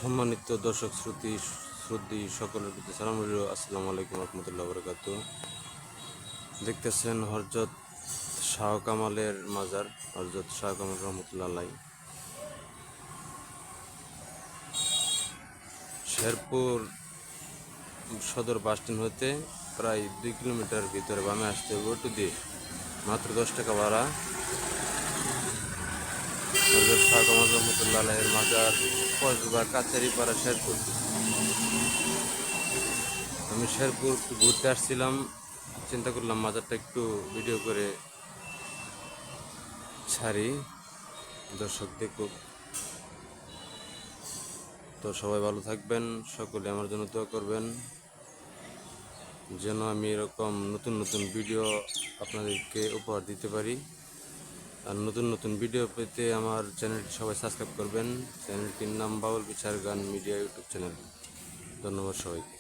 সম্মানিত দর্শক শ্রুতি সকলের প্রতি সালাম রইল। আসসালামু আলাইকুম রহমতুল্লাহ বরকাত। দেখতেছেন হযরত শাহ কামালের মাজার, হযরত শাহ কামাল রহমতুল্লাহ আলাই। শেরপুর সদর বাসস্ট্যান্ড হতে প্রায় 2 কিলোমিটার ভিতরে বামে আসতে হবে অটো দিয়ে, মাত্র 10 টাকা ভাড়া। হযরত শাহ কামাল রহমতুল্লাহ আলাইয়ের মাজার কসবা কাছারিপাড়া, শেরপুর। আমি শেরপুর ঘুরতে আসছিলাম, চিন্তা করলাম মাজারটা একটু ভিডিও করে ছাড়ি, দর্শক দেখুক। তো সবাই ভালো থাকবেন, সকলে আমার জন্য দোয়া করবেন যেন আমি এরকম নতুন নতুন ভিডিও আপনাদেরকে উপহার দিতে পারি। আর নতুন নতুন ভিডিও পেতে আমার চ্যানেলটি সবাই সাবস্ক্রাইব করবেন। চ্যানেলটির নাম বাউল বিচার গান মিডিয়া ইউটিউব চ্যানেল। ধন্যবাদ সবাইকে।